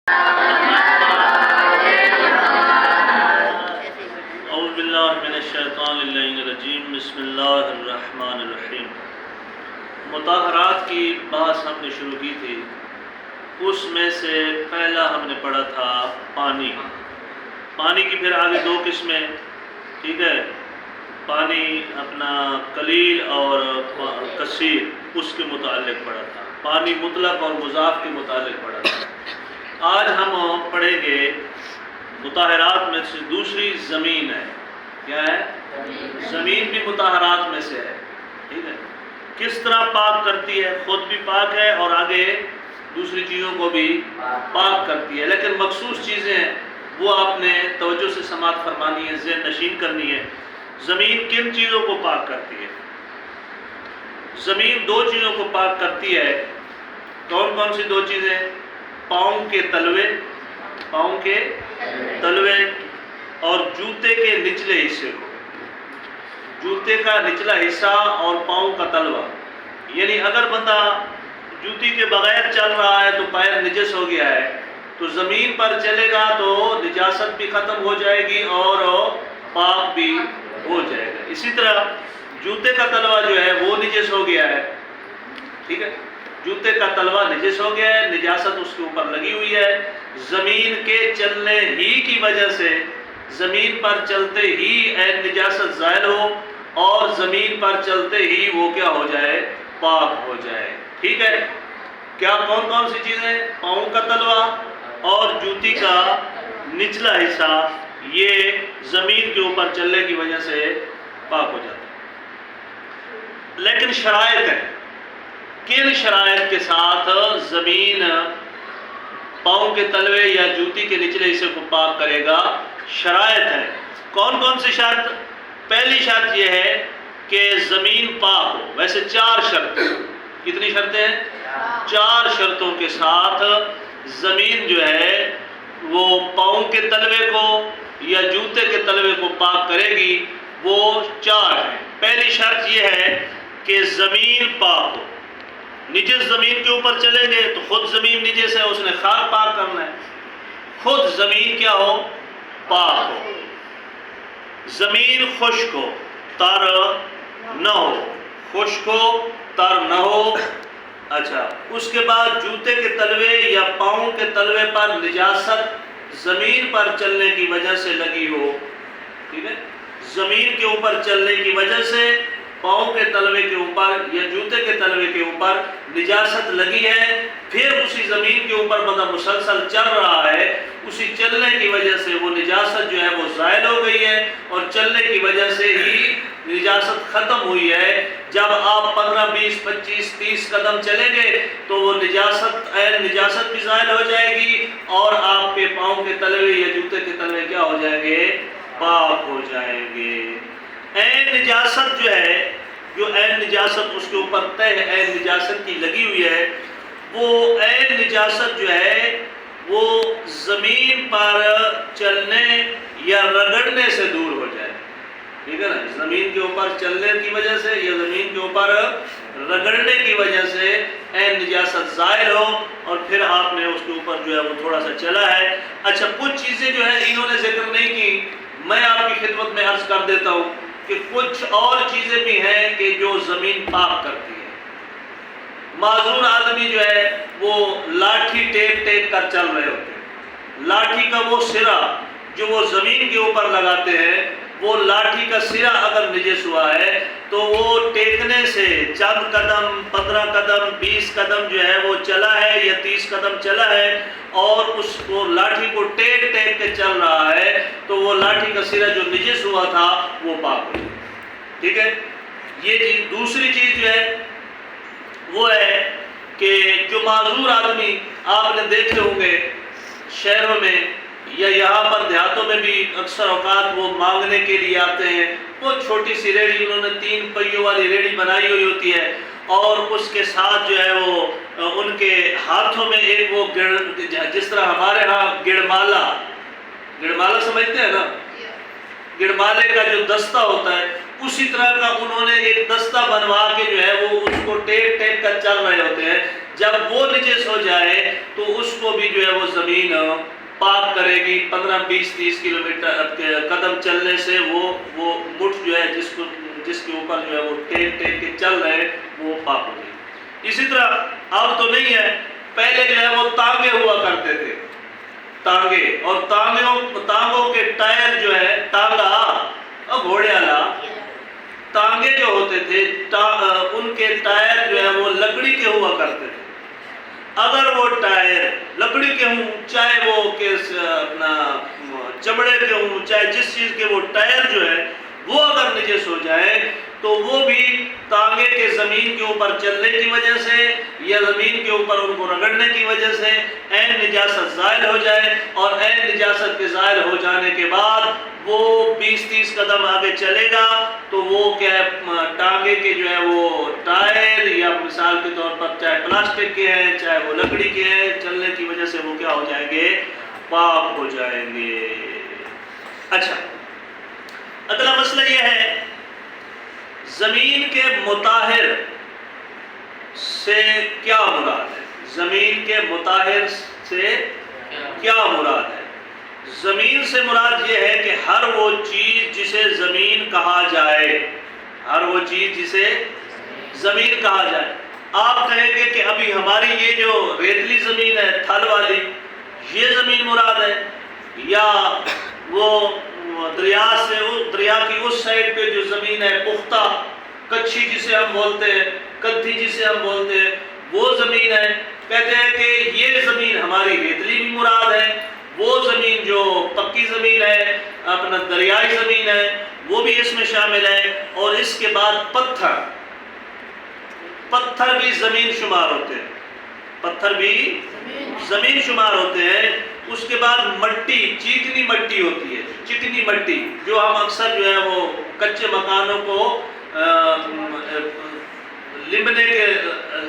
اعوذ باللہ من الشیطان الرجیم، بسم اللہ الرحمن الرحیم۔ مطہرات کی بحث ہم نے شروع کی تھی، اس میں سے پہلا ہم نے پڑھا تھا پانی کی پھر آگے دو قسمیں، ٹھیک ہے، پانی اپنا قلیل اور کثیر، اس کے متعلق پڑھا تھا، پانی مطلق اور مضاف کے متعلق پڑھا تھا۔ آج ہم پڑھیں گے مطہرات میں سے دوسری زمین ہے۔ کیا ہے؟ زمین بھی مطہرات میں سے ہے، ٹھیک ہے، کس طرح پاک کرتی ہے، خود بھی پاک ہے اور آگے دوسری چیزوں کو بھی پاک کرتی ہے، لیکن مخصوص چیزیں ہیں وہ آپ نے توجہ سے سماعت فرمانی ہے، ذہن نشین کرنی ہے۔ زمین کن چیزوں کو پاک کرتی ہے؟ زمین دو چیزوں کو پاک کرتی ہے۔ کون کون سی دو چیزیں؟ پاؤں کے تلوے اور جوتے کے نچلے حصے کو، جوتے کا نچلا حصہ اور پاؤں کا تلوا۔ یعنی اگر بندہ جوتی کے بغیر چل رہا ہے تو پیر نجس ہو گیا ہے، تو زمین پر چلے گا تو نجاست بھی ختم ہو جائے گی اور پاک بھی ہو جائے گا۔ اسی طرح جوتے کا تلوا جو ہے وہ نجس ہو گیا ہے، ٹھیک ہے، جوتے کا تلوا نجس ہو گیا ہے، نجاست اس کے اوپر لگی ہوئی ہے۔ زمین کے چلنے ہی کی وجہ سے، زمین پر چلتے ہی نجاست زائل ہو اور زمین پر چلتے ہی وہ کیا ہو جائے؟ پاک ہو جائے، ٹھیک ہے۔ کیا کون کون سی چیزیں؟ پاؤں کا تلوا اور جوتی کا نچلا حصہ، یہ زمین کے اوپر چلنے کی وجہ سے پاک ہو جاتا ہے۔ لیکن شرائط ہے، کن شرائط کے ساتھ زمین پاؤں کے تلوے یا جوتی کے نچلے حصے کو پاک کرے گا؟ شرائط ہے۔ کون کون سی شرط؟ پہلی شرط یہ ہے کہ زمین پاک ہو۔ ویسے چار شرط، کتنی شرطیں ہیں؟ چار شرطوں کے ساتھ زمین جو ہے وہ پاؤں کے تلوے کو یا جوتے کے تلوے کو پاک کرے گی، وہ چار ہیں۔ پہلی شرط یہ ہے کہ زمین پاک ہو۔ نجس زمین کے اوپر چلیں گے تو خود زمین نجس ہے، اس نے خاک پاک کرنا ہے، خود زمین کیا ہو؟ پاک ہو۔ زمین خشک ہو، تر نہ ہو، خشک ہو، تر نہ ہو۔ اچھا، اس کے بعد جوتے کے تلوے یا پاؤں کے تلوے پر نجاست زمین پر چلنے کی وجہ سے لگی ہو، ٹھیک ہے، زمین کے اوپر چلنے کی وجہ سے پاؤں کے تلوے کے اوپر یا جوتے کے تلوے کے اوپر نجاست لگی ہے، پھر اسی زمین کے اوپر بندہ مسلسل چل رہا ہے، اسی چلنے کی وجہ سے وہ نجاست جو ہے وہ زائل ہو گئی ہے اور چلنے کی وجہ سے ہی نجاست ختم ہوئی ہے۔ جب آپ 15 20 25 30 قدم چلیں گے تو وہ نجاست بھی زائل ہو جائے گی اور آپ کے پاؤں کے تلوے یا جوتے کے تلوے کیا ہو جائیں گے؟ پاک ہو جائیں گے۔ عین نجاست جو ہے، جو عین نجاست اس کے اوپر طے عین نجاست کی لگی ہوئی ہے، وہ عین نجاست جو ہے وہ زمین پر چلنے یا رگڑنے سے دور ہو جائے، ٹھیک ہے نا، زمین کے اوپر چلنے کی وجہ سے یا زمین کے اوپر رگڑنے کی وجہ سے عین نجاست زائل ہو اور پھر آپ نے اس کے اوپر جو ہے وہ تھوڑا سا چلا ہے۔ اچھا، کچھ چیزیں جو ہے انہوں نے ذکر نہیں کی، میں آپ کی خدمت میں عرض کر دیتا ہوں کہ کچھ اور چیزیں بھی ہیں کہ جو زمین پاک کرتی ہے۔ معذور آدمی جو ہے وہ لاٹھی ٹیک کر چل رہے ہوتے ہیں، لاٹھی کا وہ سرا جو وہ زمین کے اوپر لگاتے ہیں، وہ لاٹھی کا سرا اگر نجس ہوا ہے تو وہ ٹیکنے سے چند قدم 15 قدم 20 قدم جو ہے وہ چلا ہے یا 30 قدم چلا ہے اور اس کو لاٹھی کو ٹیک کے چل رہا ہے تو وہ لاٹھی کا سرا جو نجس ہوا تھا وہ پاک ہو گیا، ٹھیک ہے۔ یہ چیز، دوسری چیز جو ہے وہ ہے کہ جو معذور آدمی آپ نے دیکھے ہوں گے شہروں میں یا یہاں پر دیہاتوں میں بھی اکثر اوقات وہ مانگنے کے لیے آتے ہیں، وہ چھوٹی سی ریڑھی، انہوں نے 3 پہیوں والی ریڑھی بنائی ہوئی ہوتی ہے اور اس کے ساتھ جو ہے وہ ان کے ہاتھوں میں ایک وہ جس طرح ہمارے ہاں گڑمالا سمجھتے ہیں نا، گڑمالے کا جو دستہ ہوتا ہے اسی طرح کا انہوں نے ایک دستہ بنوا کے جو ہے وہ اس کو ٹیک ٹیک کر چل رہے ہوتے ہیں. جب وہ نجس ہو جائے تو اس کو بھی جو ہے وہ زمین پاک کرے گی. 15-20-30 کلومیٹر قدم چلنے سے وہ مٹھ جو ہے جس کے اوپر جو ہے وہ ٹیک ٹیک کے چل رہے ہیں وہ پاک ہو جائے گی. اسی طرح اب تو نہیں ہے, پہلے جو ہے وہ تانگے ہوا کرتے تھے, تانگے, اور تانگوں کے ٹائر جو ہے تانگا گھوڑے والا تانگے جو ہوتے تھے ان کے ٹائر جو ہے وہ لکڑی کے ہوا کرتے تھے. اگر وہ ٹائر لکڑی کے ہوں, چاہے وہ اپنا چمڑے کے ہوں, چاہے جس چیز کے وہ ٹائر جو ہے وہ اگر نجس ہو جائے تو وہ بھی تانگے کے زمین کے اوپر چلنے کی وجہ سے یا زمین کے اوپر ان کو رگڑنے کی وجہ سے عین نجاست زائل ہو جائے, اور عین نجاست کے زائل ہو جانے کے بعد وہ 20-30 قدم آگے چلے گا تو وہ کیا ہے ٹانگے کے جو ہے وہ ٹائر یا مثال کے طور پر چاہے پلاسٹک کے ہیں چاہے وہ لکڑی کے ہیں, چلنے کی وجہ سے وہ کیا ہو جائیں گے, پاک ہو جائیں گے. اچھا, اگلا مسئلہ یہ ہے زمین کے مطہر سے کیا مراد ہے. زمین کے مطہر سے کیا مراد ہے؟ زمین سے مراد یہ ہے کہ ہر وہ چیز جسے زمین کہا جائے, ہر وہ چیز جسے زمین کہا جائے. آپ کہیں گے کہ ابھی ہماری یہ جو ریتلی زمین ہے تھل والی, یہ زمین مراد ہے, یا وہ دریا کی اس سائڈ پہ جو زمین ہے پختہ کچھی جسے ہم بولتے ہیں, کدھی جسے ہم بولتے ہیں, وہ زمین ہے. کہتے ہیں کہ یہ زمین ہماری ریتلی بھی مراد ہے, وہ زمین جو پکی زمین ہے اپنا دریائی زمین ہے وہ بھی اس میں شامل ہے. اور اس کے بعد پتھر بھی زمین شمار ہوتے ہیں, پتھر بھی زمین شمار ہوتے ہیں. اس کے بعد مٹی, چکنی مٹی ہوتی ہے, چکنی مٹی جو ہم اکثر جو ہے وہ کچے مکانوں کو لمبنے کے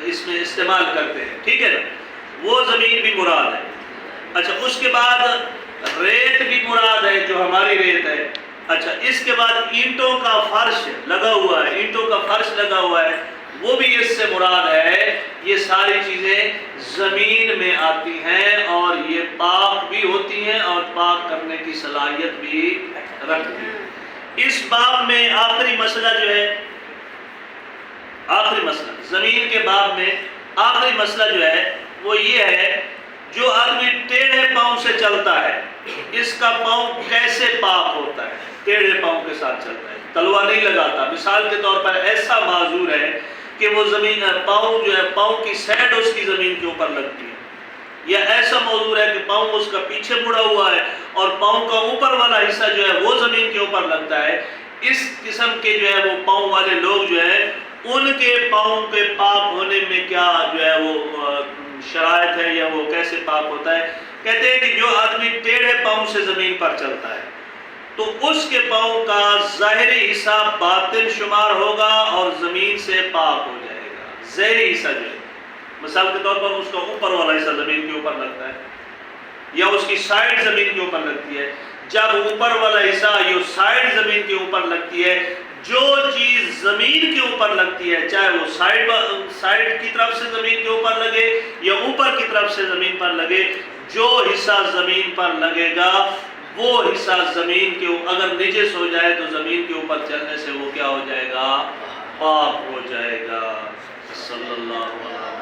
اس میں استعمال کرتے ہیں, ٹھیک ہے نا, وہ زمین بھی مراد ہے. اچھا, اس کے بعد ریت بھی مراد ہے جو ہماری ریت ہے. اچھا, اس کے بعد اینٹوں کا فرش لگا ہوا ہے, اینٹوں کا فرش لگا ہوا ہے, وہ بھی اس سے مراد ہے. یہ ساری چیزیں زمین میں آتی ہیں اور یہ پاک بھی ہوتی ہیں اور پاک کرنے کی صلاحیت بھی رکھتی ہیں. اس باب میں آخری مسئلہ جو ہے, آخری مسئلہ زمین کے باب میں آخری مسئلہ جو ہے وہ یہ ہے, جو آدمی ٹیڑھے پاؤں سے چلتا ہے اس کا پاؤں کیسے پاک ہوتا ہے؟ ٹیڑھے پاؤں کے ساتھ چلتا ہے, تلوا نہیں لگاتا. مثال کے طور پر ایسا معذور ہے کہ وہ زمین پاؤں جو ہے پاؤں کی سیڈ اس کی زمین کے اوپر لگتی ہے, یا ایسا معذور ہے کہ پاؤں اس کا پیچھے مڑا ہوا ہے اور پاؤں کا اوپر والا حصہ جو ہے وہ زمین کے اوپر لگتا ہے. اس قسم کے جو ہے وہ پاؤں والے لوگ جو ہے ان کے پاؤں کے پاک ہونے میں کیا جو ہے وہ شرائط ہے یا وہ کیسے پاک ہوتا ہے؟ کہتے ہیں کہ جو آدمی ٹیڑھے پاؤں سے زمین پر چلتا ہے تو اس کے پاؤں کا ظاہری حصہ باطن شمار ہوگا اور زمین سے پاک ہو جائے گا. ظاہری حصہ جو ہے مثال کے طور پر اس کا اوپر والا حصہ زمین کے اوپر لگتا ہے یا اس کی سائڈ زمین کے اوپر لگتی ہے. جب اوپر والا حصہ یا سائڈ زمین کے اوپر لگتی ہے, جو چیز زمین کے اوپر لگتی ہے چاہے وہ سائڈ کی طرف سے زمین کے اوپر لگے یا اوپر کی طرف سے زمین پر لگے, جو حصہ زمین پر لگے گا وہ حصہ زمین کے اگر نجس ہو جائے تو زمین کے اوپر چلنے سے وہ کیا ہو جائے گا؟ پاک ہو جائے گا. صلی اللہ علیہ وسلم.